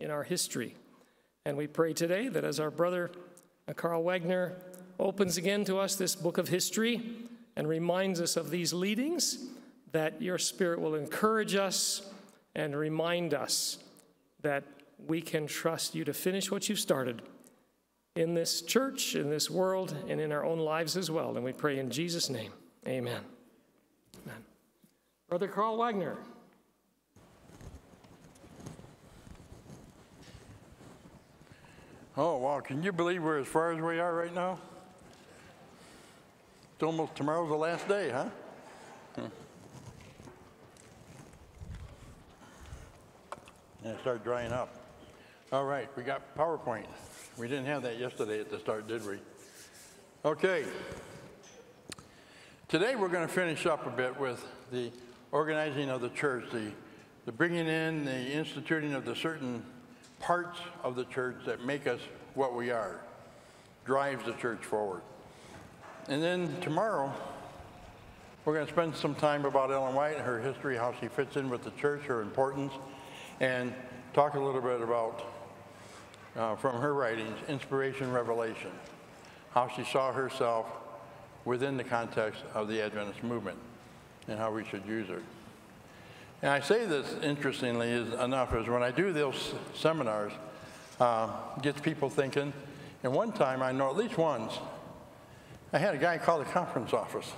in our history. And we pray today that as our brother Karl Wagner opens again to us this book of history and reminds us of these leadings, that your Spirit will encourage us and remind us that we can trust you to finish what you've started in this church, in this world, and in our own lives as well. And we pray in Jesus' name, amen. Amen. Brother Karl Wagner. Oh, wow. Can you believe we're as far as we are right now? It's almost tomorrow's the last day, huh? And start drying up. All right, we got PowerPoint. We didn't have that yesterday at the start, did we? Okay. Today we're going to finish up a bit with the organizing of the church, the bringing in, the instituting of the certain parts of the church that make us what we are, drives the church forward. And then tomorrow, we're going to spend some time about Ellen White, her history, how she fits in with the church, her importance, and talk a little bit about, from her writings, inspiration, revelation, how she saw herself within the context of the Adventist movement and how we should use her. And I say this, interestingly, is when I do those seminars, gets people thinking. And one time, I know at least once, I had a guy call the conference office.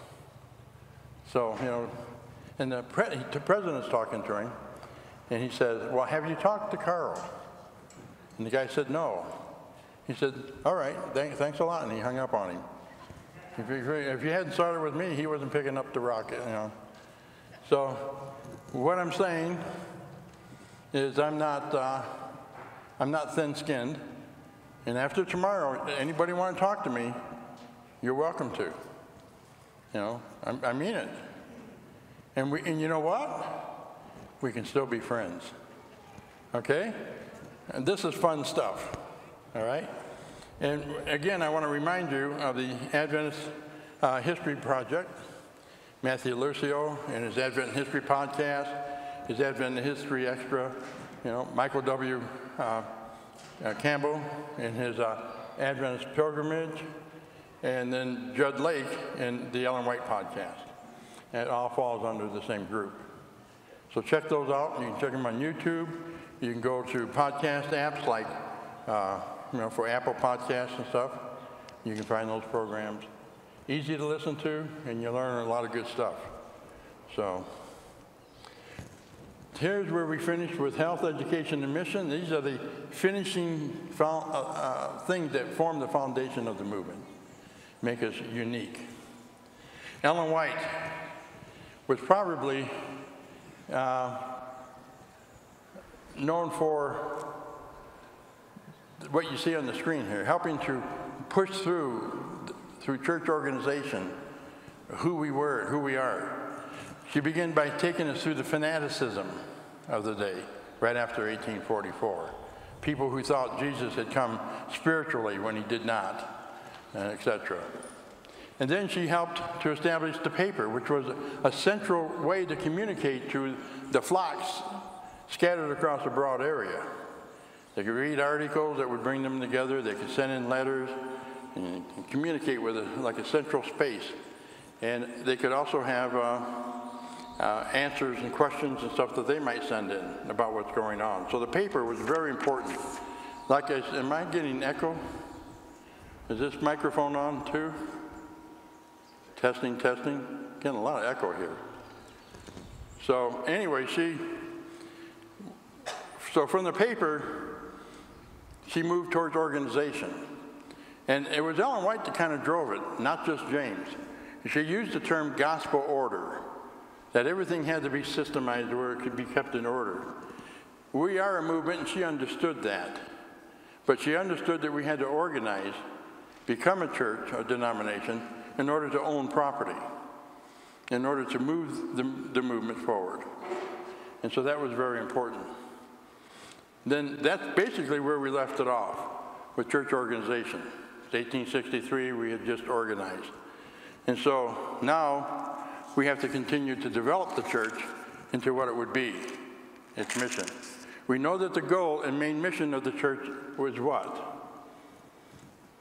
So, you know, and the president's talking to him, and he says, well, have you talked to Karl? And the guy said, no. He said, all right, thanks a lot, and he hung up on him. If you hadn't started with me, he wasn't picking up the rocket, you know. So what I'm saying is I'm not thin-skinned, and after tomorrow, anybody want to talk to me, you're welcome to. You know, I mean it. And you know what? We can still be friends. Okay? And this is fun stuff. All right? And again, I want to remind you of the Adventist History Project. Matthew Lucio and his Advent History podcast, his Advent History Extra, you know, Michael W. Campbell and his Adventist Pilgrimage, and then Judd Lake and the Ellen White podcast. And it all falls under the same group. So check those out. You can check them on YouTube. You can go to podcast apps like, you know, for Apple Podcasts and stuff. You can find those programs. Easy to listen to, and you learn a lot of good stuff. So here's where we finish with health, education, and mission. These are the finishing things that form the foundation of the movement, make us unique. Ellen White was probably known for what you see on the screen here, helping to push through church organization, who we were, who we are. She began by taking us through the fanaticism of the day, right after 1844. People who thought Jesus had come spiritually when he did not, etc. And then she helped to establish the paper, which was a central way to communicate to the flocks scattered across a broad area. They could read articles that would bring them together. They could send in letters and communicate with it like a central space. And they could also have answers and questions and stuff that they might send in about what's going on. So the paper was very important. Like I said, am I getting echo? Is this microphone on too? Testing, testing. Getting a lot of echo here. So anyway, so from the paper, she moved towards organization. And it was Ellen White that kind of drove it, not just James. She used the term gospel order, that everything had to be systemized where it could be kept in order. We are a movement, and she understood that. But she understood that we had to organize, become a church, a denomination, in order to own property, in order to move the movement forward. And so that was very important. Then that's basically where we left it off, with church organization. 1863, we had just organized. And so now we have to continue to develop the church into what it would be, its mission. We know that the goal and main mission of the church was what?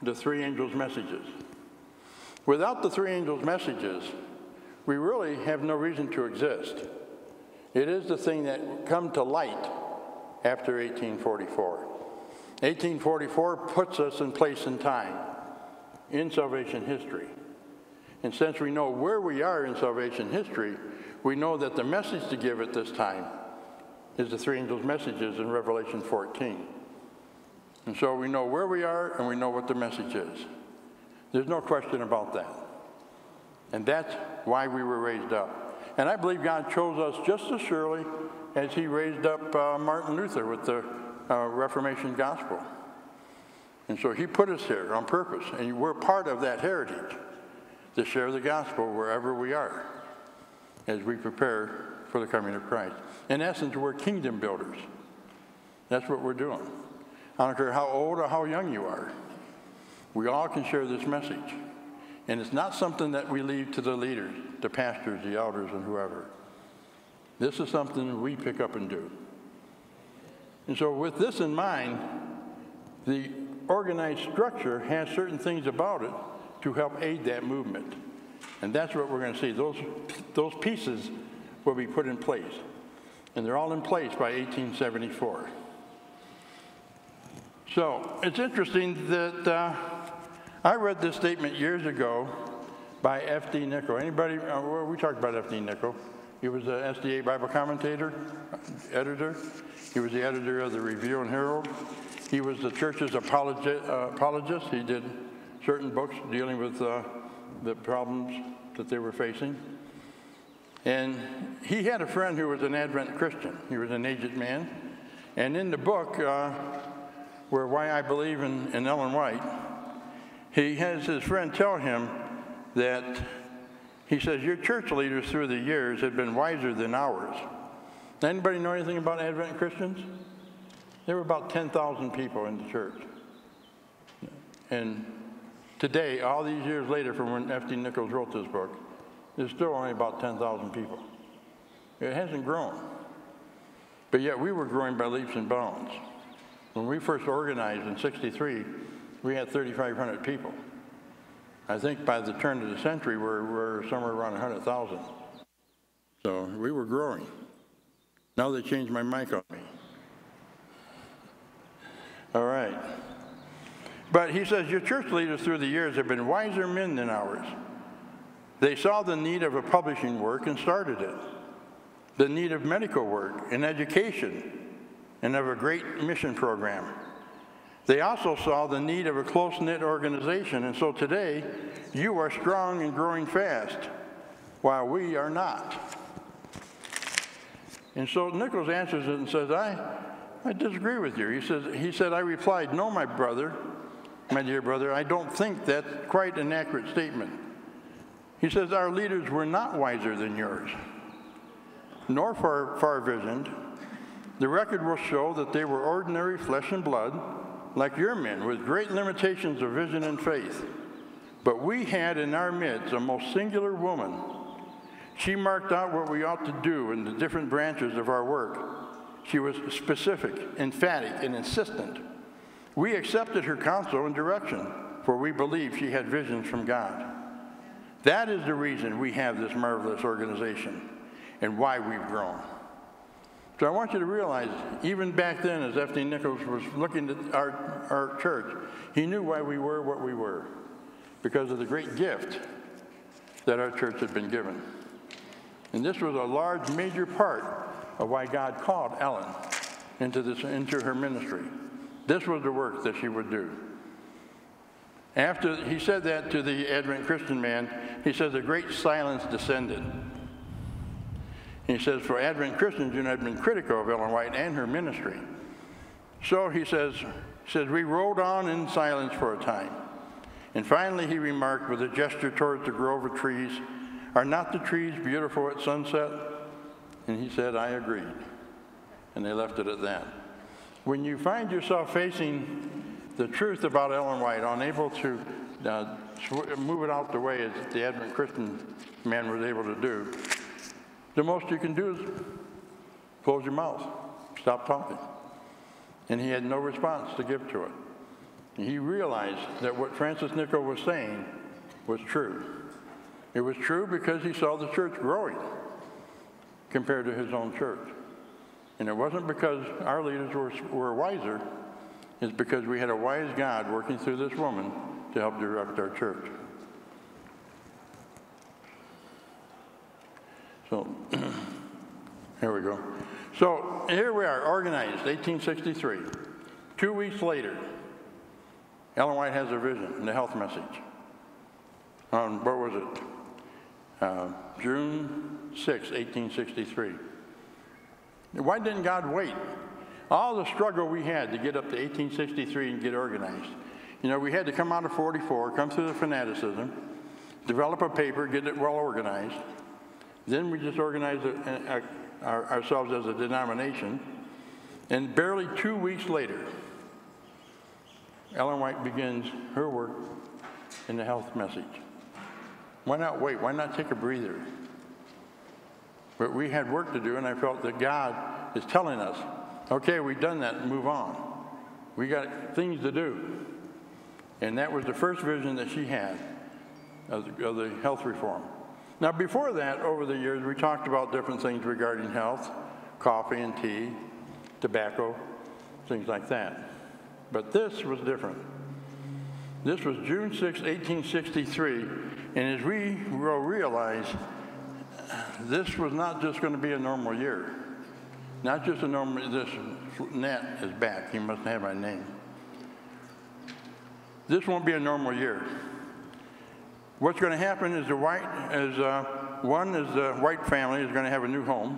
The three angels' messages. Without the three angels' messages, we really have no reason to exist. It is the thing that come to light after 1844. 1844 puts us in place and time in salvation history. And since we know where we are in salvation history, we know that the message to give at this time is the three angels' messages in Revelation 14. And so we know where we are and we know what the message is. There's no question about that. And that's why we were raised up. And I believe God chose us just as surely as he raised up Martin Luther with the Reformation gospel. And so he put us here on purpose, and we're part of that heritage to share the gospel wherever we are as we prepare for the coming of Christ. In essence, we're kingdom builders. That's what we're doing. I don't care how old or how young you are. We all can share this message. And it's not something that we leave to the leaders, the pastors, the elders, and whoever. This is something we pick up and do. And so with this in mind, the organized structure has certain things about it to help aid that movement. And that's what we're going to see. Those pieces will be put in place. And they're all in place by 1874. So it's interesting that I read this statement years ago by F.D. Nichol. Anybody, we talked about F.D. Nichol. He was a SDA Bible commentator, editor. He was the editor of the Review and Herald. He was the church's apologist. He did certain books dealing with the problems that they were facing. And he had a friend who was an Adventist Christian. He was an aged man. And in the book, Why I Believe in Ellen White, he has his friend tell him that, he says, your church leaders through the years have been wiser than ours. Anybody know anything about Adventist Christians? There were about 10,000 people in the church. And today, all these years later from when F.D. Nichols wrote this book, there's still only about 10,000 people. It hasn't grown. But yet we were growing by leaps and bounds. When we first organized in '63, we had 3,500 people. I think by the turn of the century, we're somewhere around 100,000. So we were growing. Now they changed my mic on me. All right. But he says, your church leaders through the years have been wiser men than ours. They saw the need of a publishing work and started it, the need of medical work and education, and of a great mission program. They also saw the need of a close-knit organization, and so today, you are strong and growing fast, while we are not. And so Nichols answers it and says, I disagree with you. He said, I replied, no, my dear brother, I don't think that's quite an accurate statement. He says, our leaders were not wiser than yours, nor far-visioned. The record will show that they were ordinary flesh and blood, like your men, with great limitations of vision and faith. But we had in our midst a most singular woman. She marked out what we ought to do in the different branches of our work. She was specific, emphatic, and insistent. We accepted her counsel and direction, for we believed she had visions from God. That is the reason we have this marvelous organization and why we've grown. So I want you to realize, even back then, as F.D. Nichols was looking at our church, he knew why we were what we were, because of the great gift that our church had been given. And this was a large, major part of why God called Ellen into her ministry. This was the work that she would do. After he said that to the Adventist Christian man, he says a great silence descended. He says, for Adventist Christians, you had been critical of Ellen White and her ministry. So he says, we rode on in silence for a time. And finally he remarked with a gesture towards the grove of trees, are not the trees beautiful at sunset? And he said, I agreed. And they left it at that. When you find yourself facing the truth about Ellen White, unable to move it out the way as the Adventist Christian man was able to do, the most you can do is close your mouth, stop talking. and he had no response to give to it. And he realized that what Francis Nichol was saying was true. It was true because he saw the church growing compared to his own church. And it wasn't because our leaders were wiser. It's because we had a wise God working through this woman to help direct our church. So, here we go. So, here we are, organized, 1863. 2 weeks later, Ellen White has a vision, the health message. On, what was it? June 6, 1863. Why didn't God wait? All the struggle we had to get up to 1863 and get organized. You know, we had to come out of 44, come through the fanaticism, develop a paper, get it well organized. Then we just organized ourselves as a denomination. And barely 2 weeks later, Ellen White begins her work in the health message. Why not wait? Why not take a breather? But we had work to do, and I felt that God is telling us, okay, we've done that, move on. We got things to do. And that was the first vision that she had of the health reform. Now, before that, over the years, we talked about different things regarding health, coffee and tea, tobacco, things like that. But this was different. This was June 6, 1863, and as we will realize, this was not just going to be a normal year. Not just a normal, this Nat is back. He must have my name. This won't be a normal year. What's going to happen is the white family is going to have a new home.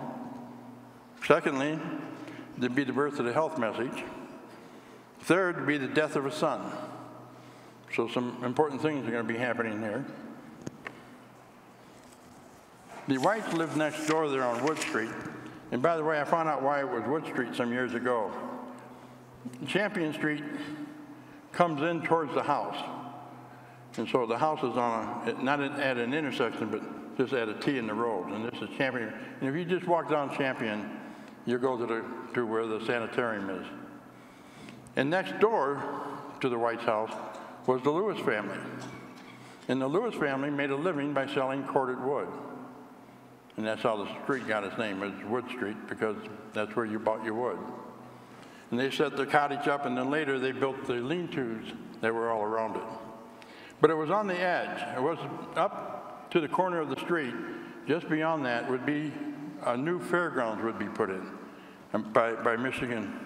Secondly, there'd be the birth of the health message. Third would be the death of a son. So some important things are going to be happening here. The Whites lived next door there on Wood Street. And by the way, I found out why it was Wood Street some years ago. Champion Street comes in towards the house. And so the house is on not at an intersection, but just at a T in the road. And this is Champion. And if you just walk down Champion, you go to where the sanitarium is. And next door to the White's house was the Lewis family. And the Lewis family made a living by selling corded wood. And that's how the street got its name, was Wood Street, because that's where you bought your wood. And they set the cottage up, and then later they built the lean-tos that were all around it. But it was on the edge. It was up to the corner of the street. Just beyond that would be a new fairgrounds would be put in by Michigan.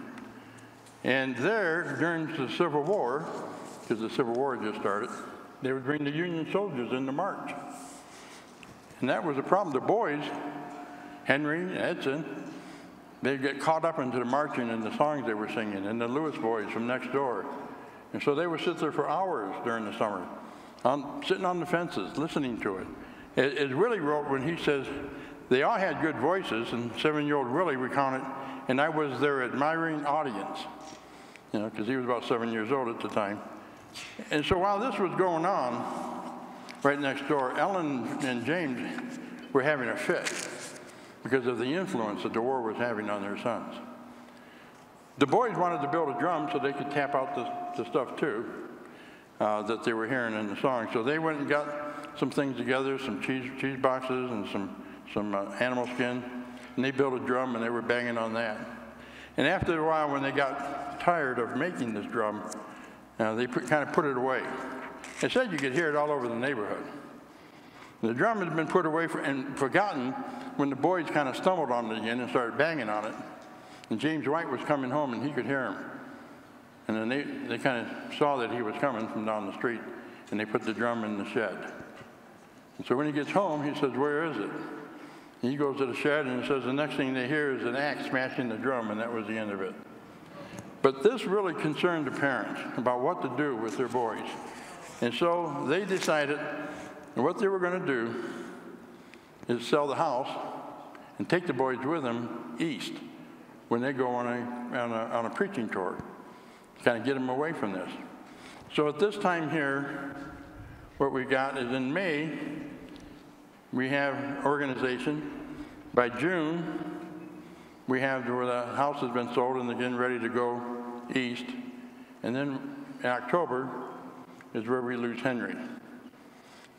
And there, during the Civil War, because the Civil War just started, they would bring the Union soldiers in to march. And that was a problem. The boys, Henry, Edson, they'd get caught up into the marching and the songs they were singing, and the Lewis boys from next door. And so they would sit there for hours during the summer, sitting on the fences, listening to it. As Willie wrote when he says, they all had good voices, and 7-year-old Willie recounted, and I was their admiring audience, you know, because he was about 7 years old at the time. And so while this was going on, right next door, Ellen and James were having a fit because of the influence that the war was having on their sons. The boys wanted to build a drum so they could tap out the stuff too that they were hearing in the song. So they went and got some things together, some cheese boxes and some animal skin, and they built a drum and they were banging on that. And after a while, when they got tired of making this drum, they kind of put it away. They said you could hear it all over the neighborhood. The drum had been put away and forgotten when the boys kind of stumbled on it again and started banging on it. And James White was coming home, and he could hear him. And then they kind of saw that he was coming from down the street, and they put the drum in the shed. And so when he gets home, he says, "Where is it?" And he goes to the shed, and he says the next thing they hear is an axe smashing the drum, and that was the end of it. But this really concerned the parents about what to do with their boys. And so they decided what they were going to do is sell the house and take the boys with them east when they go on a preaching tour, kind of get them away from this. So at this time here, what we got is in May, we have organization. By June, we have where the house has been sold and they're getting ready to go east. And then in October is where we lose Henry.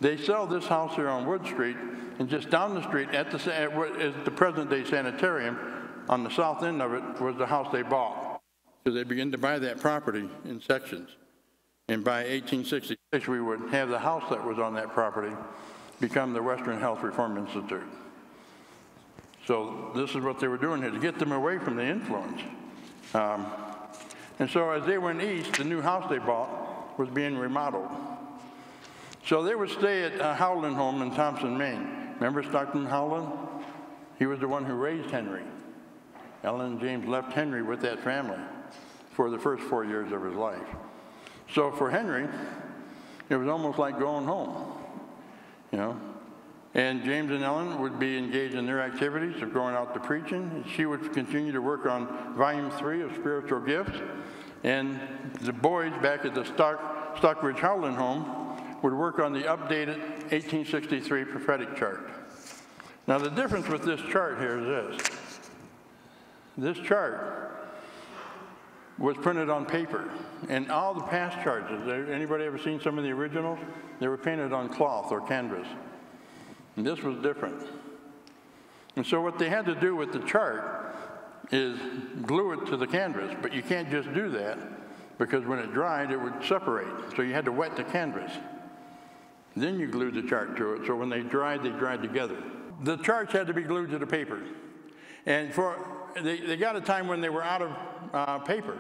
They sell this house here on Wood Street, and just down the street at what is the present-day sanitarium, on the south end of it was the house they bought. So they began to buy that property in sections. And by 1866, we would have the house that was on that property become the Western Health Reform Institute. So this is what they were doing here, to get them away from the influence. And so as they went east, the new house they bought was being remodeled. So they would stay at Howland home in Thompson, Maine. Remember Stockton Howland? He was the one who raised Henry. Ellen and James left Henry with that family for the first 4 years of his life. So for Henry, it was almost like going home, you know. And James and Ellen would be engaged in their activities of going out to preaching. She would continue to work on volume 3 of Spiritual Gifts. And the boys back at the Stockbridge Howland home would work on the updated 1863 prophetic chart. Now the difference with this chart here is this. This chart was printed on paper, and all the past charts, anybody ever seen some of the originals? They were painted on cloth or canvas. And this was different. And so what they had to do with the chart is glue it to the canvas, but you can't just do that because when it dried, it would separate. So you had to wet the canvas. Then you glued the chart to it, so when they dried together. The charts had to be glued to the paper. And they got a time when they were out of paper,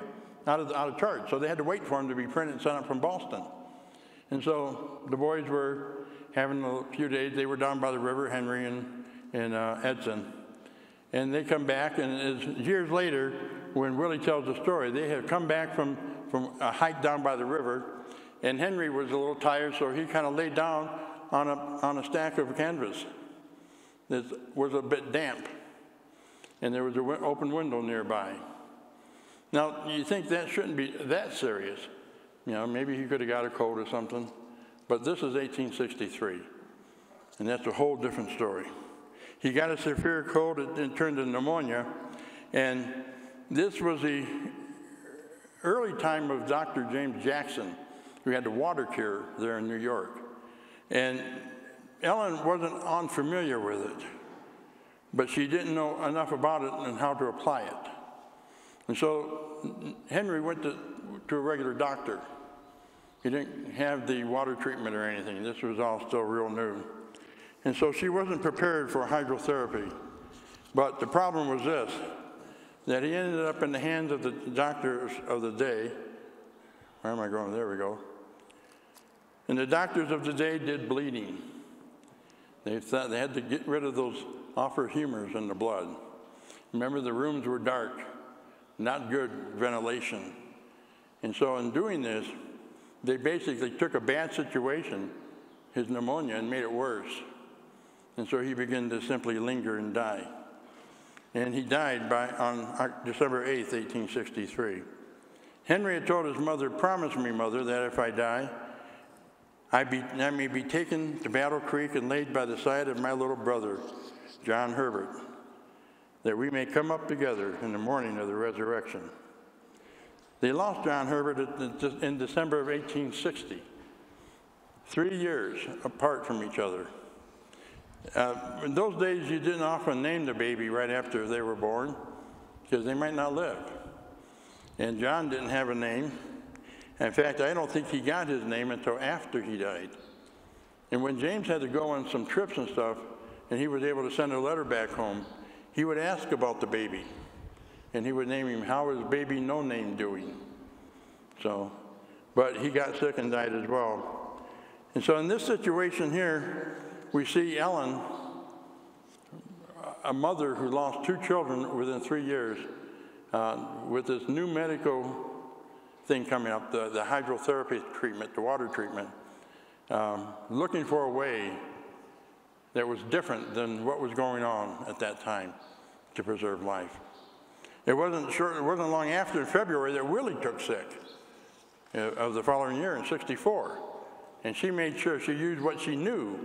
out of charts, so they had to wait for them to be printed and sent up from Boston. And so the boys were having a few days. They were down by the river, Henry and Edson. And they come back, and years later, when Willie tells the story, they had come back from a hike down by the river, and Henry was a little tired, so he kind of laid down on a stack of canvas that was a bit damp. And there was an open window nearby. Now, you think that shouldn't be that serious. You know, maybe he could have got a cold or something. But this is 1863, and that's a whole different story. He got a severe cold, it turned to pneumonia, and this was the early time of Dr. James Jackson, who had the water cure there in New York. And Ellen wasn't unfamiliar with it, but she didn't know enough about it and how to apply it. And so Henry went to a regular doctor. He didn't have the water treatment or anything. This was all still real new. And so she wasn't prepared for hydrotherapy. But the problem was this, that he ended up in the hands of the doctors of the day. Where am I going? There we go. And the doctors of the day did bleeding. They thought they had to get rid of those awful humors in the blood. Remember, the rooms were dark, not good ventilation. And so in doing this, they basically took a bad situation, his pneumonia, and made it worse. And so he began to simply linger and die. And he died on December 8th, 1863. Henry had told his mother, "Promise me, mother, that if I die, I may be taken to Battle Creek and laid by the side of my little brother, John Herbert, that we may come up together in the morning of the resurrection." They lost John Herbert in December of 1860, 3 years apart from each other. In those days, you didn't often name the baby right after they were born because they might not live. And John didn't have a name. In fact, I don't think he got his name until after he died. And when James had to go on some trips and stuff, and he was able to send a letter back home, he would ask about the baby. And he would name him, "How is baby no name doing?" So, but he got sick and died as well. And so in this situation here, we see Ellen, a mother who lost 2 children within 3 years, with this new medical thing coming up, the hydrotherapy treatment, the water treatment, looking for a way that was different than what was going on at that time to preserve life. It wasn't long after, in February, that Willie took sick of the following year in '64. And she made sure she used what she knew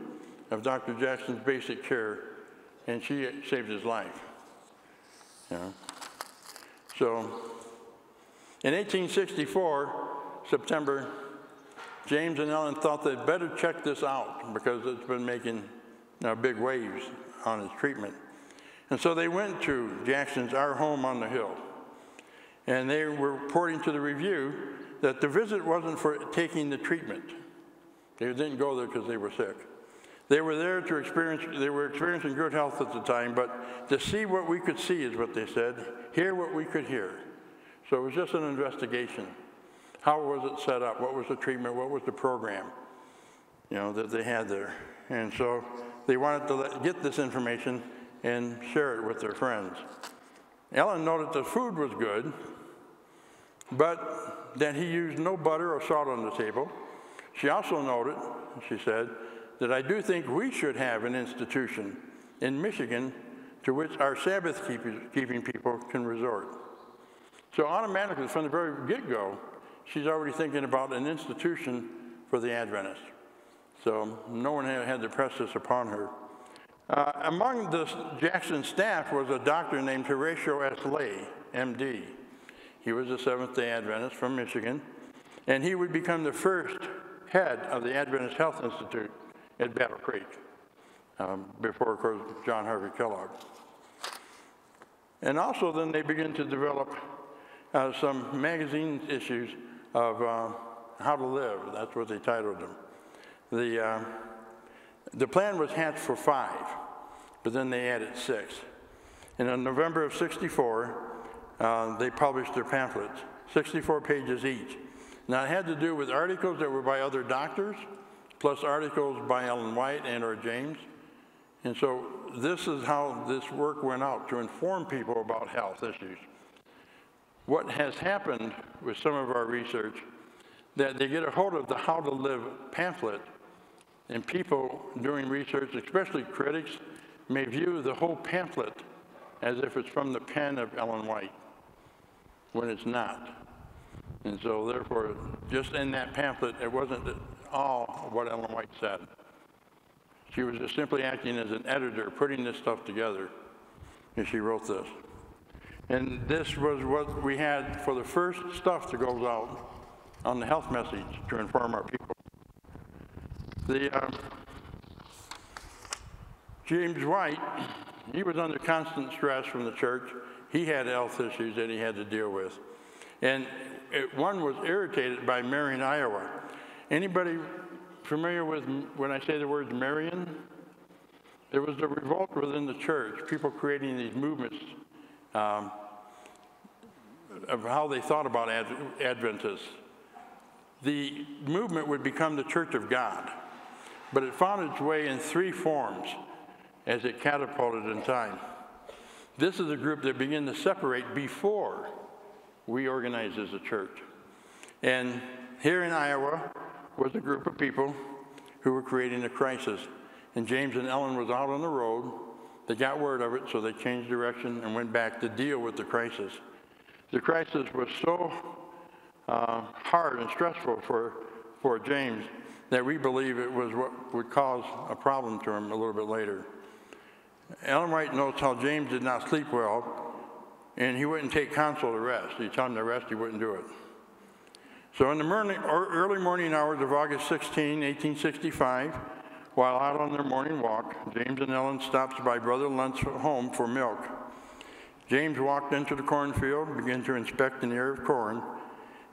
of Dr. Jackson's basic care, and she saved his life. You know? So In 1864, September, James and Ellen thought they'd better check this out because it's been making big waves on its treatment. And so they went to Jackson's Our Home on the Hill. And they were reporting to the Review that the visit wasn't for taking the treatment. They didn't go there because they were sick. They were there to experiencing good health at the time, but to see what we could see is what they said, hear what we could hear. So it was just an investigation. How was it set up? What was the treatment? What was the program, that they had there? And so they wanted to get this information and share it with their friends. Ellen noted the food was good, but that he used no butter or salt on the table. She also noted, she said, that I do think we should have an institution in Michigan to which our Sabbath-keeping people can resort. So automatically, from the very get-go, she's already thinking about an institution for the Adventists. So no one had to press this upon her. Among the Jackson staff was a doctor named Horatio S. Lay, M.D. He was a Seventh-day Adventist from Michigan, and he would become the first head of the Adventist Health Institute at Battle Creek, before, of course, John Harvey Kellogg. And also then they began to develop some magazine issues of how to live. That's what they titled them. The plan was hatched for 5, but then they added 6. And in November of '64, they published their pamphlets, 64 pages each. Now, it had to do with articles that were by other doctors, plus articles by Ellen White and or James. And so this is how this work went out, to inform people about health issues. What has happened with some of our research, that they get a hold of the How to Live pamphlet, and people doing research, especially critics, may view the whole pamphlet as if it's from the pen of Ellen White, when it's not. And so therefore, just in that pamphlet, it wasn't all what Ellen White said. She was just simply acting as an editor, putting this stuff together, and she wrote this. And this was what we had for the first stuff that goes out on the health message to inform our people. James White, he was under constant stress from the church. He had health issues that he had to deal with. And one was irritated by Marion, Iowa. Anybody familiar with, when I say the word Marion? There was a revolt within the church, people creating these movements of how they thought about Adventists. The movement would become the Church of God, but it found its way in 3 forms as it catapulted in time. This is a group that began to separate before we organized as a church. And here in Iowa was a group of people who were creating a crisis. And James and Ellen was out on the road. They got word of it, so they changed direction and went back to deal with the crisis. The crisis was so hard and stressful for James that we believe it was what would cause a problem to him a little bit later. Ellen White notes how James did not sleep well, and he wouldn't take counsel to rest. You tell him to rest, he wouldn't do it. So in the early morning hours of August 16, 1865, while out on their morning walk, James and Ellen stopped by Brother Lunt's home for milk. James walked into the cornfield, began to inspect an ear of corn,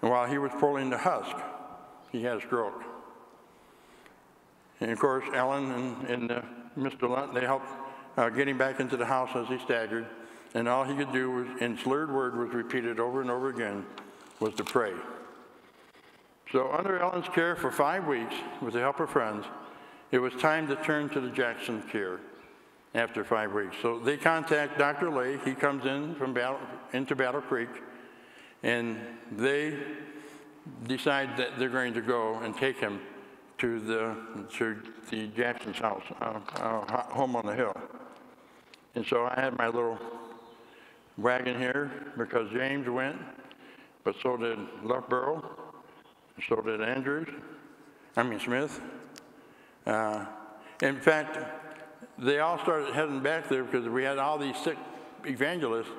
and while he was pulling the husk, he had a stroke. And of course, Ellen and Mr. Lunt, they helped get him back into the house as he staggered, and all he could do was, in slurred word was repeated over and over again, was to pray. So under Ellen's care for 5 weeks, with the help of friends, it was time to turn to the Jackson care after 5 weeks. So they contact Dr. Lay. He comes in from into Battle Creek, and they decide that they're going to go and take him to the Jackson's house, home on the hill. And so I had my little wagon here because James went, but so did Loughborough, so did Smith. In fact, they all started heading back there because we had all these sick evangelists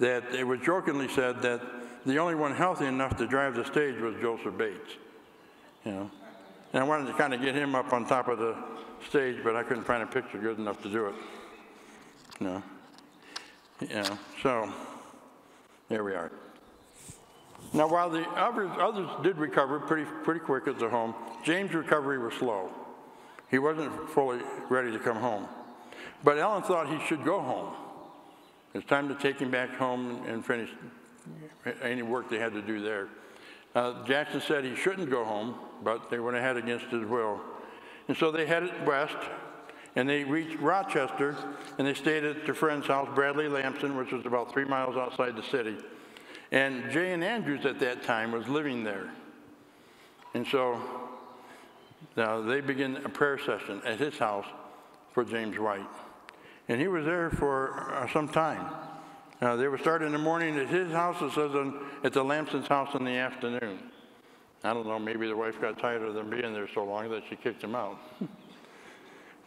that it was jokingly said that the only one healthy enough to drive the stage was Joseph Bates, you know. And I wanted to kind of get him up on top of the stage, but I couldn't find a picture good enough to do it. No. Yeah, so there we are. Now, while the others did recover pretty quick at the home, James' recovery was slow. He wasn't fully ready to come home. But Ellen thought he should go home. It's time to take him back home and finish any work they had to do there. Jackson said he shouldn't go home, but they went ahead against his will. And so they headed west, and they reached Rochester, and they stayed at their friend's house, Bradley Lamson, which was about 3 miles outside the city. And J.N. Andrews at that time was living there. And so they began a prayer session at his house for James White. And he was there for some time. They would start in the morning at his house, it says, at the Lamson's house in the afternoon. I don't know, maybe the wife got tired of them being there so long that she kicked him out.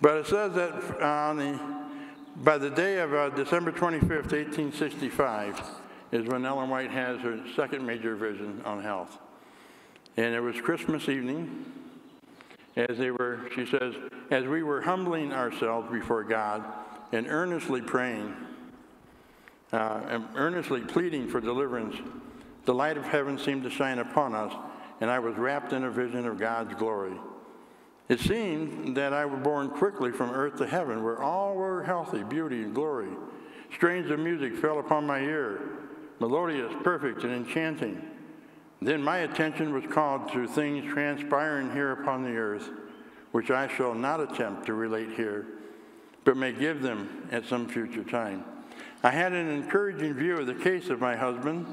But it says that by the day of December 25th, 1865, is when Ellen White has her second major vision on health. And it was Christmas evening, she says, as we were humbling ourselves before God and earnestly praying, and earnestly pleading for deliverance, the light of heaven seemed to shine upon us, and I was wrapped in a vision of God's glory. It seemed that I was born quickly from earth to heaven, where all were healthy, beauty, and glory. Strains of music fell upon my ear, melodious, perfect, and enchanting. Then my attention was called to things transpiring here upon the earth, which I shall not attempt to relate here, but may give them at some future time. I had an encouraging view of the case of my husband,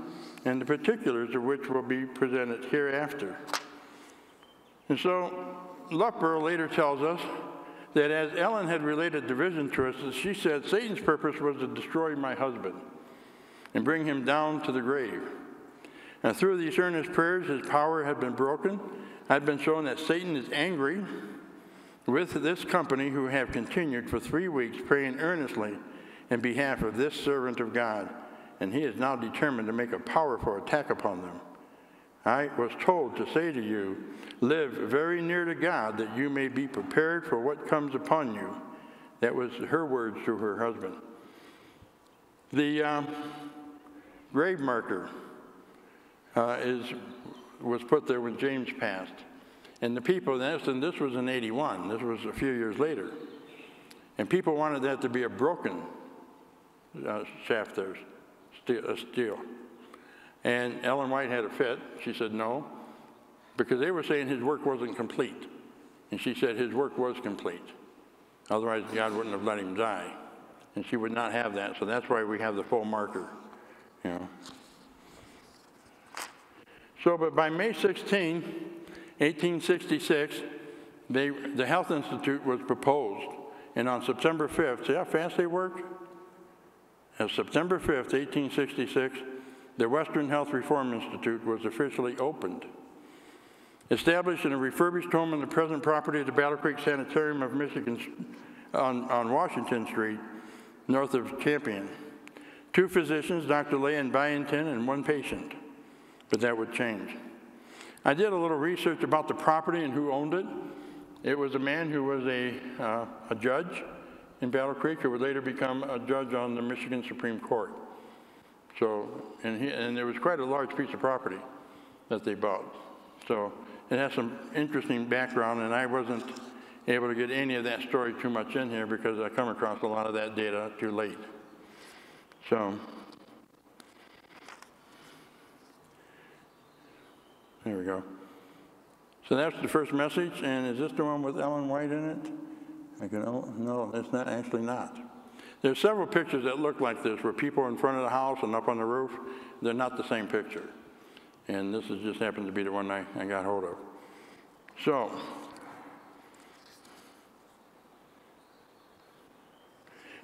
and the particulars of which will be presented hereafter. And so, Loughborough later tells us that as Ellen had related the vision to us, she said Satan's purpose was to destroy my husband and bring him down to the grave. And through these earnest prayers, his power had been broken. I'd been shown that Satan is angry with this company who have continued for 3 weeks praying earnestly in behalf of this servant of God, and he is now determined to make a powerful attack upon them. I was told to say to you, live very near to God that you may be prepared for what comes upon you. That was her words to her husband. The grave marker was put there when James passed. And the people, and this was in 81, this was a few years later, and people wanted that to be a broken shaft there, steel. And Ellen White had a fit. She said no, because they were saying his work wasn't complete. And she said his work was complete. Otherwise, God wouldn't have let him die. And she would not have that, so that's why we have the full marker, you know. So, but by May 16, 1866, the Health Institute was proposed. And on September 5th, see how fast they worked? On September 5th, 1866, the Western Health Reform Institute was officially opened. Established in a refurbished home on the present property of the Battle Creek Sanitarium of Michigan on Washington Street, north of Campion. 2 physicians, Dr. Lay and Byington, and 1 patient. But that would change. I did a little research about the property and who owned it. It was a man who was a judge in Battle Creek who would later become a judge on the Michigan Supreme Court. So, and there was quite a large piece of property that they bought. So it has some interesting background, and I wasn't able to get any of that story too much in here because I come across a lot of that data too late. So, there we go. So that's the first message, and is this the one with Ellen White in it? No, it's not, actually not. There's several pictures that look like this, where people are in front of the house and up on the roof. They're not the same picture. And this just happened to be the one I got hold of. So,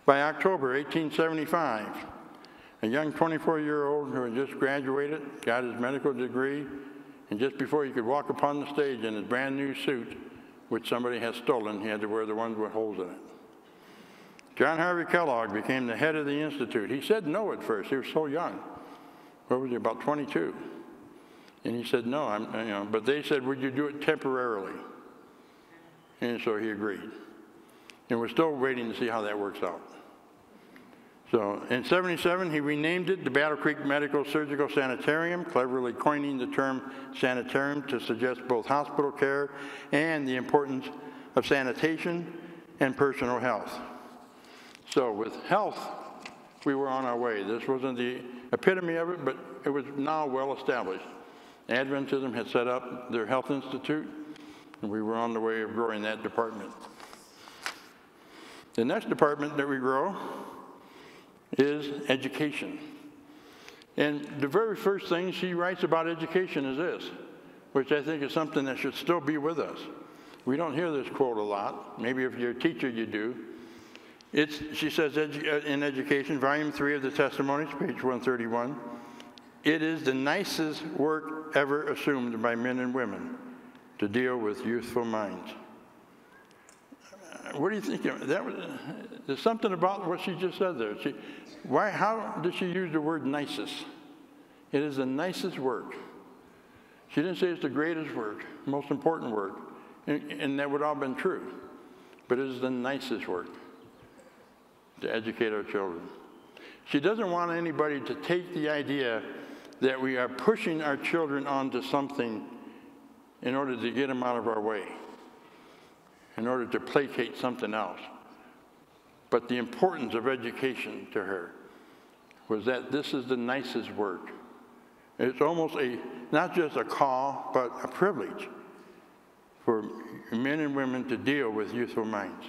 by October 1875, a young 24-year-old who had just graduated, got his medical degree, and just before he could walk upon the stage in his brand new suit, which somebody had stolen, he had to wear the ones with holes in it. John Harvey Kellogg became the head of the institute. He said no at first. He was so young. what was he, about 22. And he said, no, but they said, would you do it temporarily? And so he agreed. And we're still waiting to see how that works out. So in 77, he renamed it the Battle Creek Medical Surgical Sanitarium, cleverly coining the term sanitarium to suggest both hospital care and the importance of sanitation and personal health. So with health, we were on our way. This wasn't the epitome of it, but it was now well established. Adventism had set up their health institute, and we were on the way of growing that department. The next department that we grow is education. And the very first thing she writes about education is this, which I think is something that should still be with us. We don't hear this quote a lot. Maybe if you're a teacher, you do. She says in Education, Volume 3 of the Testimonies, page 131, it is the nicest work ever assumed by men and women to deal with youthful minds. What do you think? There's something about what she just said there. How did she use the word nicest? It is the nicest work. She didn't say it's the greatest work, most important work, and that would all have been true. But it is the nicest work to educate our children. She doesn't want anybody to take the idea that we are pushing our children onto something in order to get them out of our way, in order to placate something else. But the importance of education to her was that this is the nicest work. It's almost not just a call, but a privilege for men and women to deal with youthful minds.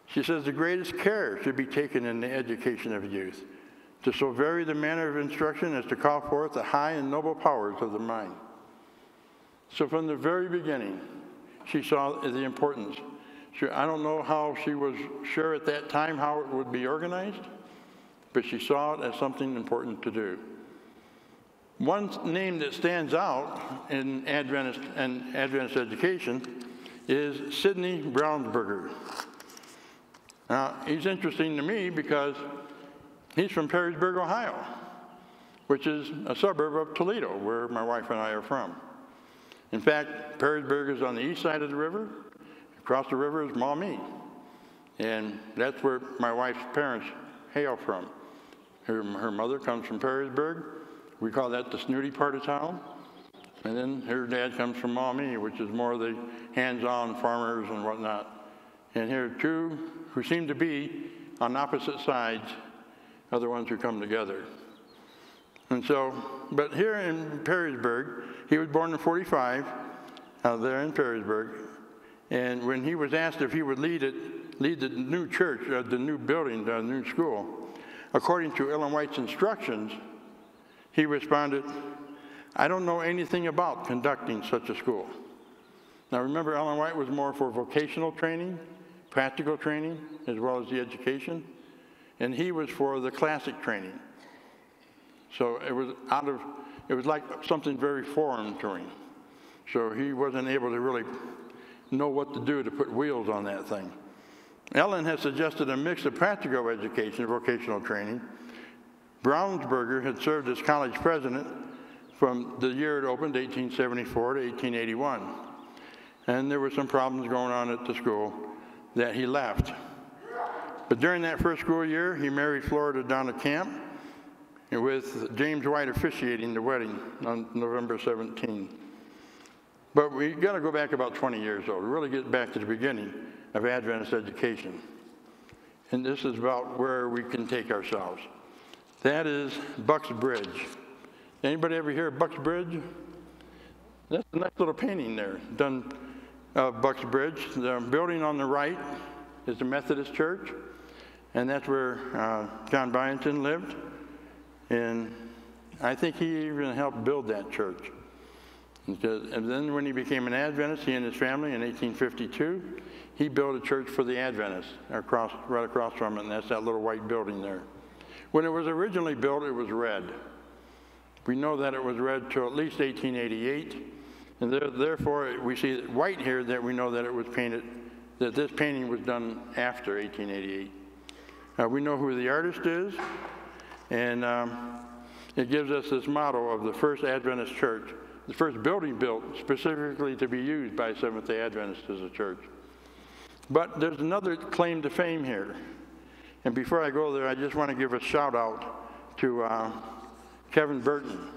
She says the greatest care should be taken in the education of youth, to so vary the manner of instruction as to call forth the high and noble powers of the mind. So from the very beginning, she saw the importance. I don't know how she was sure at that time how it would be organized, but she saw it as something important to do. One name that stands out in Adventist education is Sidney Brownsburger. Now, he's interesting to me because he's from Perrysburg, Ohio, which is a suburb of Toledo, where my wife and I are from. In fact, Perrysburg is on the east side of the river. Across the river is Maumee, and that's where my wife's parents hail from. Her mother comes from Perrysburg. We call that the snooty part of town. And then her dad comes from Maumee, which is more the hands-on farmers and whatnot. And here are two who seem to be on opposite sides are the ones who come together. And so, but here in Perrysburg, he was born in 45, there in Perrysburg. And when he was asked if he would lead the new church, the new building, the new school, according to Ellen White's instructions, he responded, I don't know anything about conducting such a school. Now remember, Ellen White was more for vocational training, practical training, as well as the education, and he was for the classic training. So it was like something very foreign to him. So he wasn't able to really know what to do to put wheels on that thing. Ellen has suggested a mix of practical education and vocational training. Brownsburger had served as college president from the year it opened, 1874 to 1881. And there were some problems going on at the school that he left. But during that first school year, he married Florida Donna Camp, with James White officiating the wedding on November 17. But we got to go back about 20 years old, really get back to the beginning of Adventist education. And this is about where we can take ourselves. That is Buck's Bridge. Anybody ever hear of Buck's Bridge? That's a nice little painting there, done of Buck's Bridge. The building on the right is the Methodist Church, and that's where John Byington lived. And I think he even helped build that church. And then when he became an Adventist, he and his family in 1852, he built a church for the Adventists right across from it, and that's that little white building there. When it was originally built, it was red. We know that it was red till at least 1888, and therefore we see white here that we know that it was painted, that this painting was done after 1888. We know who the artist is, and it gives us this motto of the first Adventist church, the first building built specifically to be used by Seventh-day Adventists as a church. But there's another claim to fame here. And before I go there, I just want to give a shout out to Kevin Burton.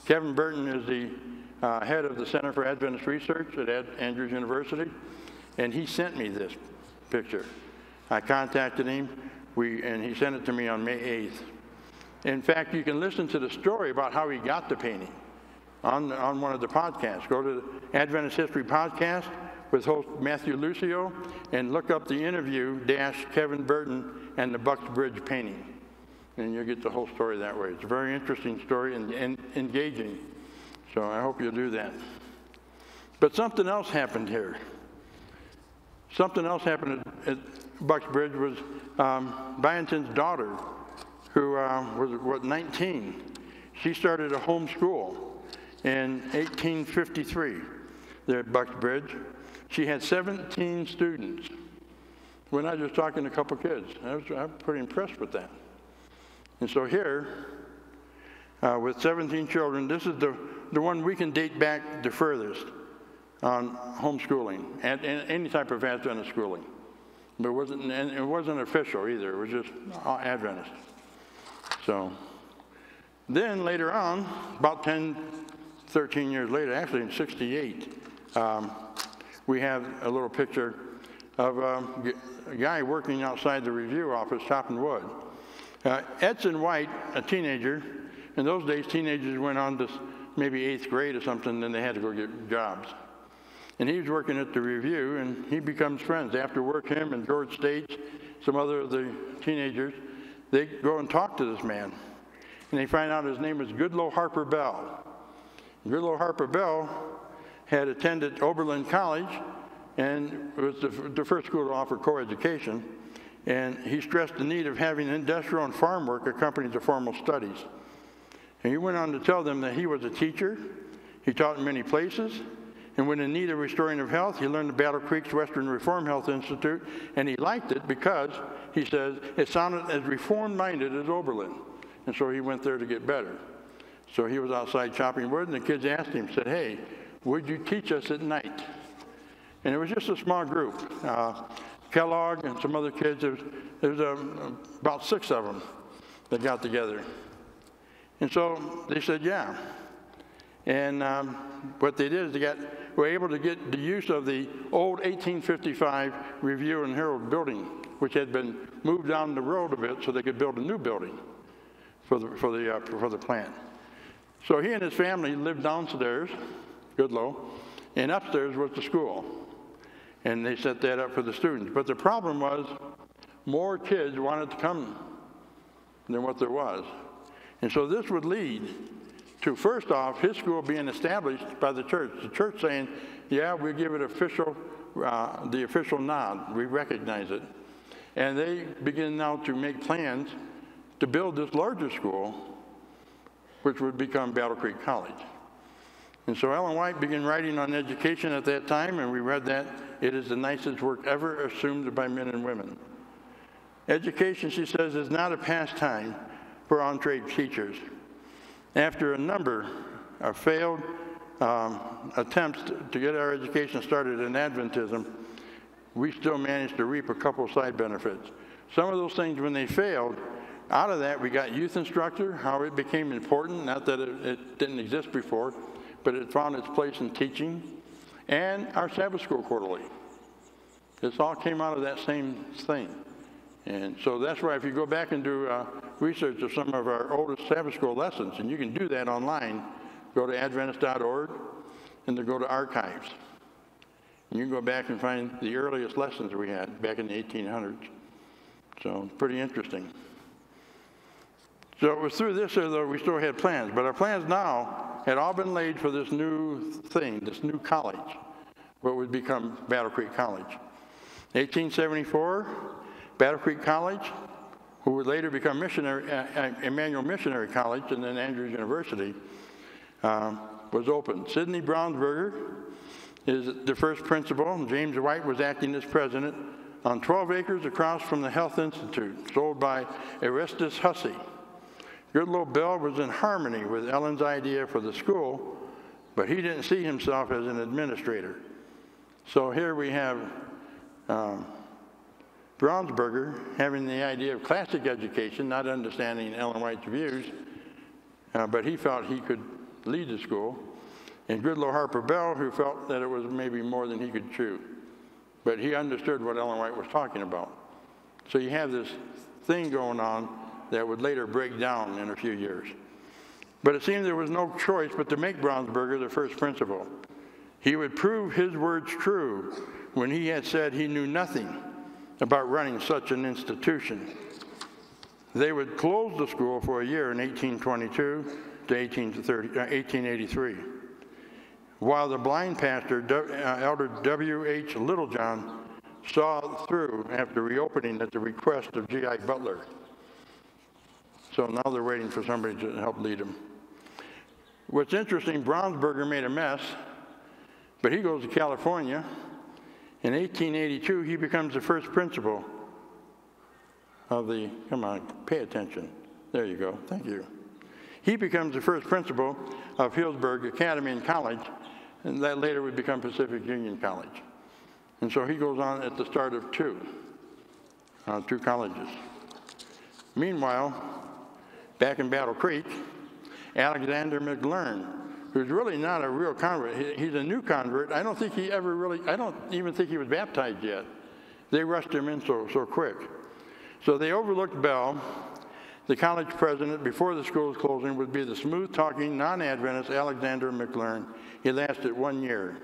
Kevin Burton is the head of the Center for Adventist Research at Andrews University, and he sent me this picture. I contacted him, and he sent it to me on May 8th. In fact, you can listen to the story about how he got the painting on one of the podcasts. Go to the Adventist History Podcast with host Matthew Lucio and look up the interview Kevin Burton and the Bucks Bridge painting. And you'll get the whole story that way. It's a very interesting story and engaging. So I hope you'll do that. But something else happened here. Something else happened at Bucks Bridge was Byington's daughter, who was 19. She started a home school in 1853 there at Bucks Bridge. She had 17 students. We're not just talking a couple kids. I'm pretty impressed with that. And so here, with 17 children, this is the one we can date back the furthest on homeschooling and any type of Adventist schooling. But it wasn't official either. It was just Adventist. So then later on, about 10, 13 years later, actually in 68, we have a little picture of a guy working outside the review office chopping wood. Edson White, a teenager, in those days teenagers went on to maybe 8th grade or something, then they had to go get jobs. And he was working at the review, and he becomes friends. After work, him and George States, some other of the teenagers, they go and talk to this man. And they find out his name was Goodloe Harper Bell. Goodloe Harper Bell had attended Oberlin College, and it was the first school to offer co-education. And he stressed the need of having industrial and farm work accompany to formal studies. And he went on to tell them that he was a teacher. He taught in many places. And when in need of restoring of health, he learned the Battle Creek's Western Reform Health Institute, and he liked it because, he says, it sounded as reform-minded as Oberlin. And so he went there to get better. So he was outside chopping wood, and the kids asked him, said, hey, would you teach us at night? And it was just a small group. Kellogg and some other kids, there was about 6 of them that got together. And so they said, yeah. And what they did is they were able to get the use of the old 1855 Review and Herald building, which had been moved down the road a bit so they could build a new building for the plant. So he and his family lived downstairs, Goodloe, and upstairs was the school. And they set that up for the students. But the problem was more kids wanted to come than what there was. And so this would lead to, first off, his school being established by the church saying, yeah, we give it the official nod, we recognize it. And they begin now to make plans to build this larger school, which would become Battle Creek College. And so Ellen White began writing on education at that time, and we read that it is the nicest work ever assumed by men and women. Education, she says, is not a pastime for untrained teachers. After a number of failed attempts to get our education started in Adventism, we still managed to reap a couple of side benefits. Some of those things, when they failed, out of that we got youth instructor, how it became important, not that it didn't exist before, but it found its place in teaching, and our Sabbath School Quarterly. This all came out of that same thing. And so that's why if you go back and do research of some of our oldest Sabbath School lessons, and you can do that online, go to Adventist.org, and then go to archives. And you can go back and find the earliest lessons we had back in the 1800s. So pretty interesting. So it was through this, though, we still had plans. But our plans now had all been laid for this new thing, this new college, what would become Battle Creek College. 1874, Battle Creek College, who would later become Emmanuel Missionary College and then Andrews University, was opened. Sidney Brownsberger is the first principal. James White was acting as president on 12 acres across from the Health Institute, sold by Erastus Hussey. Good little Bill was in harmony with Ellen's idea for the school, but he didn't see himself as an administrator. So here we have Brownsberger having the idea of classic education, not understanding Ellen White's views, but he felt he could lead the school. And Goodloe Harper Bell, who felt that it was maybe more than he could chew. But he understood what Ellen White was talking about. So you have this thing going on that would later break down in a few years. But it seemed there was no choice but to make Brownsberger the first principal. He would prove his words true when he had said he knew nothing about running such an institution. They would close the school for a year in 1822 to 1883. While the blind pastor, Elder W.H. Littlejohn, saw through after reopening at the request of G.I. Butler. So now they're waiting for somebody to help lead them. What's interesting, Brownsberger made a mess, but he goes to California. In 1882, he becomes the first principal of the, come on, pay attention. There you go, thank you. He becomes the first principal of Hillsburg Academy and College, and that later would become Pacific Union College. And so he goes on at the start of two colleges. Meanwhile, back in Battle Creek, Alexander McLearn, who's really not a real convert, he's a new convert. I don't even think he was baptized yet. They rushed him in so quick. So they overlooked Bell. The college president, before the school's closing, would be the smooth-talking, non-Adventist Alexander McLearn. He lasted 1 year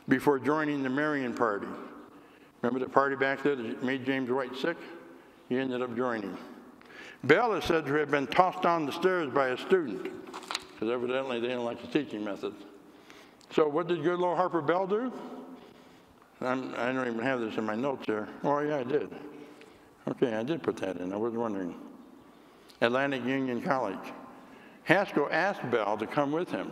before joining the Marian Party. Remember the party back there that made James White sick? He ended up joining. Bell is said to have been tossed down the stairs by a student, because evidently they didn't like the teaching methods. So what did Goodloe Harper Bell do? I don't even have this in my notes here. Oh, yeah, I did. Okay, I did put that in. I was wondering. Atlantic Union College. Haskell asked Bell to come with him,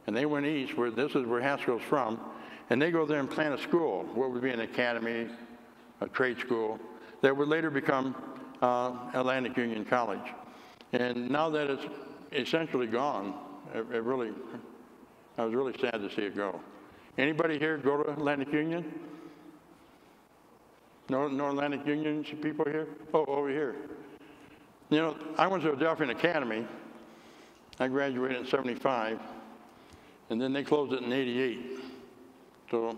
and they went east, where this is where Haskell's from, and they go there and plant a school, what would be an academy, a trade school, that would later become Atlantic Union College. And now that it's essentially gone, I was really sad to see it go. Anybody here go to Atlantic Union? No Atlantic Union people here? Oh, over here. You know, I went to Adelphian Academy. I graduated in 75, and then they closed it in 88. So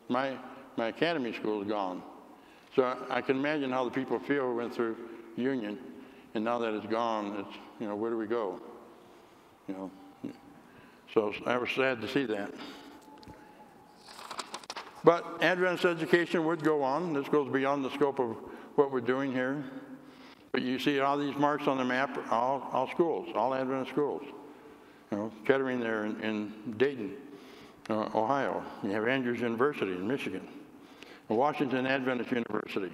my academy school is gone. So I can imagine how the people feel who went through Union, and now that it's gone, it's, you know, where do we go? You know, so I was sad to see that. But Adventist education would go on. This goes beyond the scope of what we're doing here. But you see all these marks on the map, all schools, all Adventist schools. You know, Kettering there in Dayton, Ohio. You have Andrews University in Michigan. Washington Adventist University,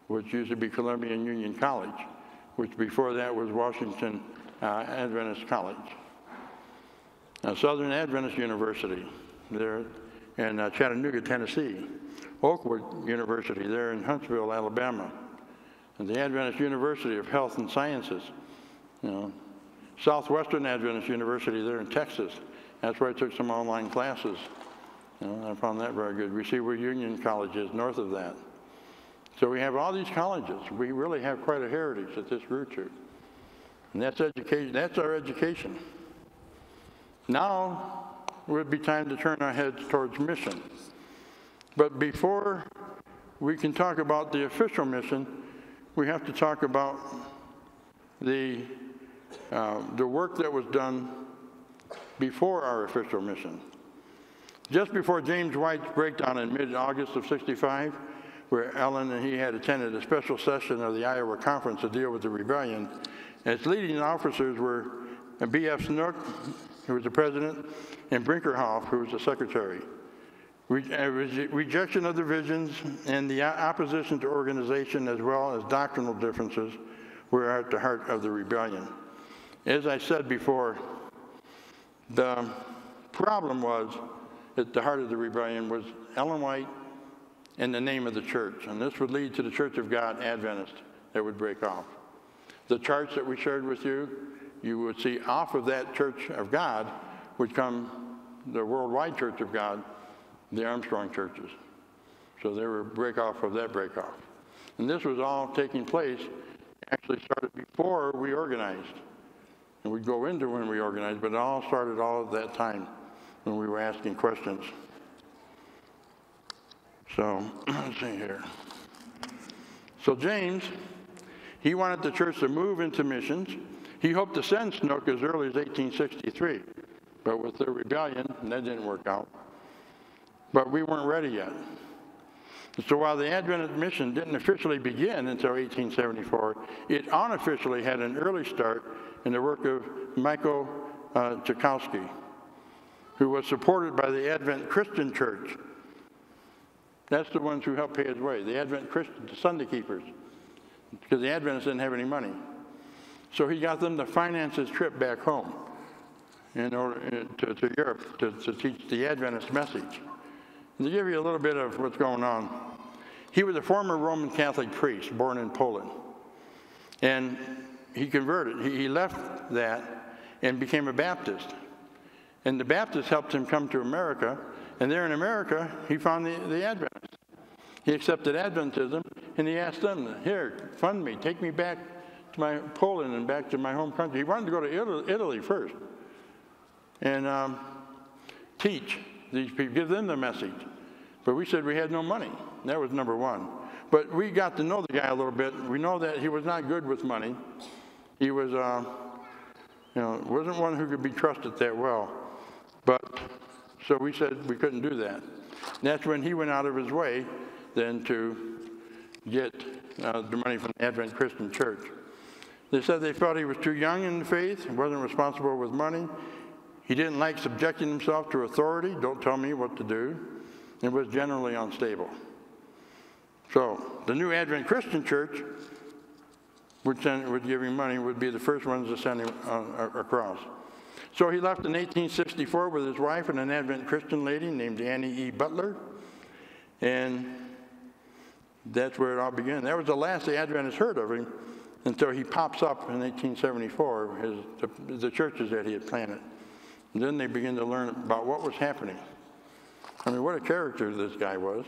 which used to be Columbia Union College, which before that was Washington Adventist College. Southern Adventist University there in Chattanooga, Tennessee. Oakwood University there in Huntsville, Alabama. And the Adventist University of Health and Sciences. You know, Southwestern Adventist University there in Texas. That's where I took some online classes. You know, I found that very good. We see where Union College is north of that. So we have all these colleges. We really have quite a heritage at this root to. And that's education. That's our education. Now would be time to turn our heads towards mission. But before we can talk about the official mission, we have to talk about the work that was done before our official mission. Just before James White's breakdown in mid-August of '65, where Ellen and he had attended a special session of the Iowa Conference to deal with the rebellion, its leading officers were B.F. Snook, who was the president, and Brinkerhoff, who was the secretary. Rejection of the visions and the opposition to organization, as well as doctrinal differences, were at the heart of the rebellion. As I said before, the problem was at the heart of the rebellion was Ellen White and the name of the church. And this would lead to the Church of God Adventist that would break off. the charts that we shared with you, you would see off of that Church of God would come the Worldwide Church of God, the Armstrong churches. So they were break off of that break off. And this was all taking place, actually started before we organized. And we'd go into when we organized, but it all started all at that time when we were asking questions. So, let's see here. So James, he wanted the church to move into missions. He hoped to send Snook as early as 1863. But with the rebellion, that didn't work out. But we weren't ready yet. So while the Adventist mission didn't officially begin until 1874, it unofficially had an early start in the work of Michael Tchaikovsky, who was supported by the Advent Christian Church. That's the ones who helped pay his way, the Advent Christian, the Sunday keepers, because the Adventists didn't have any money. So he got them to finance his trip back home in order to Europe to teach the Adventist message. And to give you a little bit of what's going on, he was a former Roman Catholic priest born in Poland. And he converted. He left that and became a Baptist. And the Baptists helped him come to America. And there in America, he found the Adventists. He accepted Adventism, and he asked them, here, fund me, take me back to my Poland and back to my home country. He wanted to go to Italy first and teach these people, give them the message. But we said we had no money. That was number one. But we got to know the guy a little bit. We know that he was not good with money. He was, wasn't one who could be trusted that well. But so we said we couldn't do that. And that's when he went out of his way then to get the money from the Advent Christian Church. They said they felt he was too young in the faith, wasn't responsible with money. He didn't like subjecting himself to authority, don't tell me what to do, and was generally unstable. So the new Advent Christian Church, which would give him money, would be the first ones to send him across. So he left in 1864 with his wife and an Advent Christian lady named Annie E. Butler, and that's where it all began. That was the last the Adventists heard of him until he pops up in 1874, the churches that he had planted. And then they began to learn about what was happening. I mean, what a character this guy was.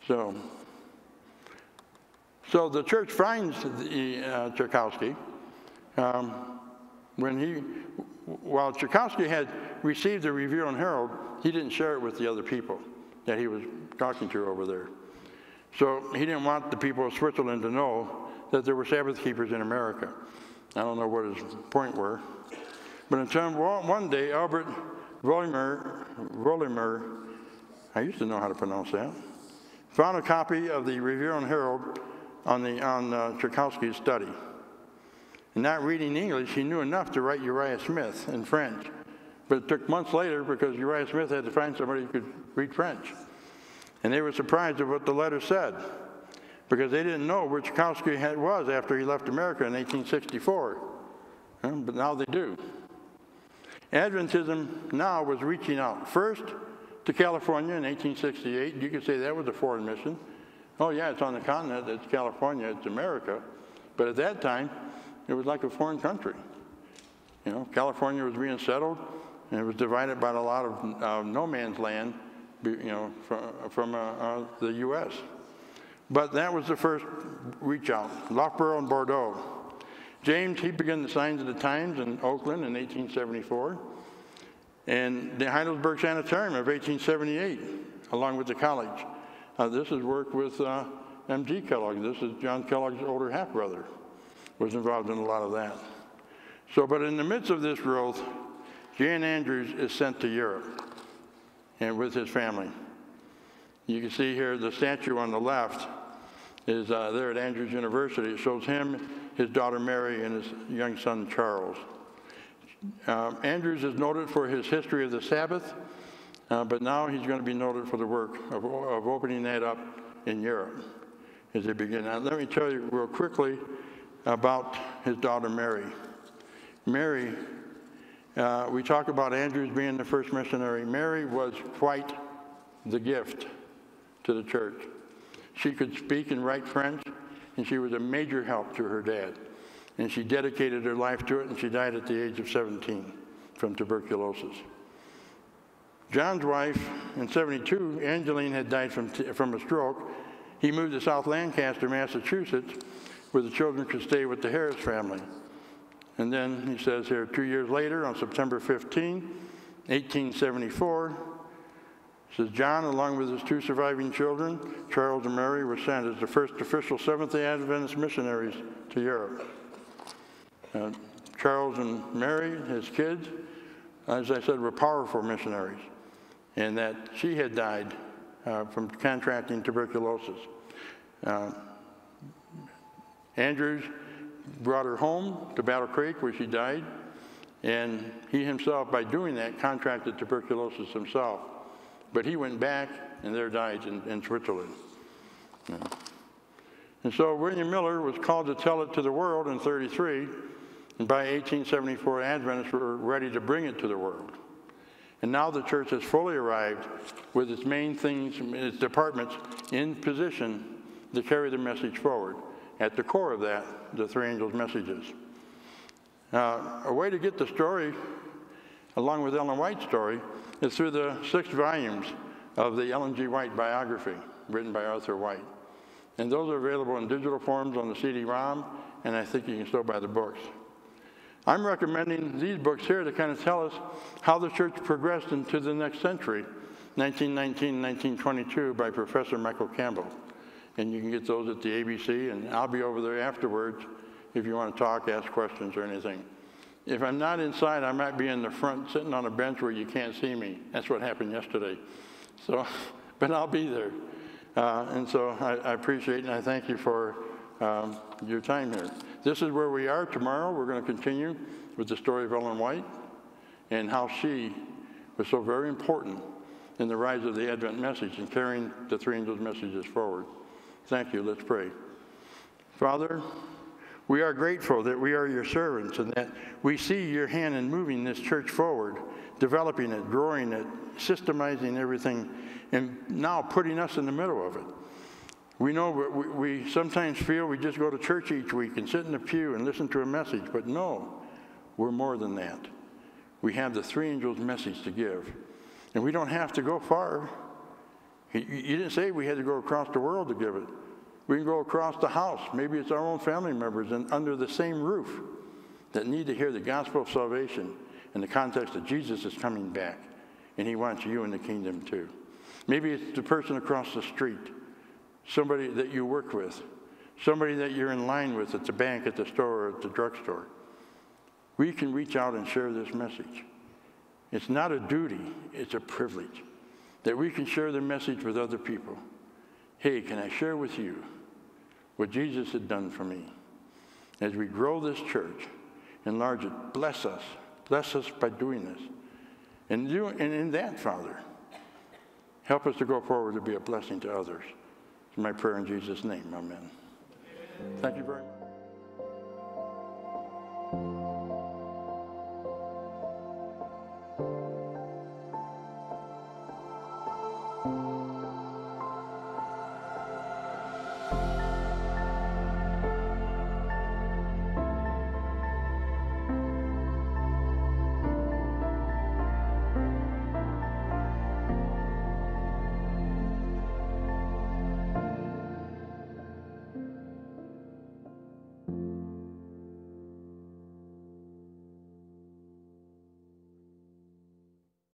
So the church finds Tchaikovsky. While Tchaikovsky had received the Review and Herald, he didn't share it with the other people that he was talking to over there. So he didn't want the people of Switzerland to know that there were Sabbath keepers in America. I don't know what his point were. But until one day, Albert Rollimer, I used to know how to pronounce that, found a copy of the Review and Herald on Tchaikovsky's study. And not reading English, he knew enough to write Uriah Smith in French. But it took months later because Uriah Smith had to find somebody who could read French. And they were surprised at what the letter said because they didn't know where Tchaikovsky was after he left America in 1864. But now they do. Adventism now was reaching out first to California in 1868. You could say that was a foreign mission. Oh yeah, it's on the continent, it's California, it's America. But at that time, it was like a foreign country. You know, California was being settled, and it was divided by a lot of no man's land, you know, from the U.S. But that was the first reach out, Loughborough and Bordeaux. James, he began the Signs of the Times in Oakland in 1874, and the Heidelberg Sanitarium of 1878, along with the college. This is work with M.G. Kellogg. This is John Kellogg's older half-brother, was involved in a lot of that. So, but in the midst of this growth, Jan Andrews is sent to Europe, and with his family. You can see here the statue on the left is there at Andrews University. It shows him, his daughter Mary, and his young son Charles. Andrews is noted for his history of the Sabbath, but now he's going to be noted for the work of opening that up in Europe as they begin. Now, let me tell you real quickly about his daughter Mary. Mary, we talk about Andrews being the first missionary. Mary was quite the gift to the church. She could speak and write French, and she was a major help to her dad. And she dedicated her life to it, and she died at the age of 17 from tuberculosis. John's wife, in 72, Angeline, had died from a stroke. He moved to South Lancaster, Massachusetts, where the children could stay with the Harris family. And then he says here, 2 years later, on September 15, 1874, says John, along with his 2 surviving children, Charles and Mary, were sent as the first official Seventh-day Adventist missionaries to Europe. Charles and Mary, his kids, as I said, were powerful missionaries, and that she had died from contracting tuberculosis. Andrews brought her home to Battle Creek, where she died, and he himself, by doing that, contracted tuberculosis himself. But he went back and there died in Switzerland. Yeah. And so William Miller was called to tell it to the world in 33, and by 1874, Adventists were ready to bring it to the world. And now the church has fully arrived with its main things, its departments in position to carry the message forward. At the core of that, the 3 angels' messages. A way to get the story, along with Ellen White's story, is through the 6 volumes of the Ellen G. White biography, written by Arthur White. And those are available in digital forms on the CD-ROM, and I think you can still buy the books. I'm recommending these books here to kind of tell us how the church progressed into the next century, 1919, 1922, by Professor Michael Campbell. And you can get those at the ABC, and I'll be over there afterwards if you want to talk, ask questions, or anything. If I'm not inside, I might be in the front sitting on a bench where you can't see me. That's what happened yesterday. So, but I'll be there. And so I appreciate and I thank you for your time here. This is where we are. Tomorrow we're going to continue with the story of Ellen White and how she was so very important in the rise of the Advent message and carrying the 3 angels' messages forward. Thank you. Let's pray. Father, we are grateful that we are your servants and that we see your hand in moving this church forward, developing it, growing it, systemizing everything, and now putting us in the middle of it. We know we sometimes feel we just go to church each week and sit in the pew and listen to a message, but no, we're more than that. We have the 3 angels' message to give, and we don't have to go far. You didn't say we had to go across the world to give it. We can go across the house. Maybe it's our own family members and under the same roof that need to hear the gospel of salvation in the context that Jesus is coming back, and he wants you in the kingdom too. Maybe it's the person across the street, somebody that you work with, somebody that you're in line with at the bank, at the store, or at the drugstore. We can reach out and share this message. It's not a duty, it's a privilege that we can share the message with other people. Hey, can I share with you what Jesus had done for me? As we grow this church, enlarge it, bless us by doing this. And in that, Father, help us to go forward to be a blessing to others. It's my prayer in Jesus' name, amen. Thank you very much.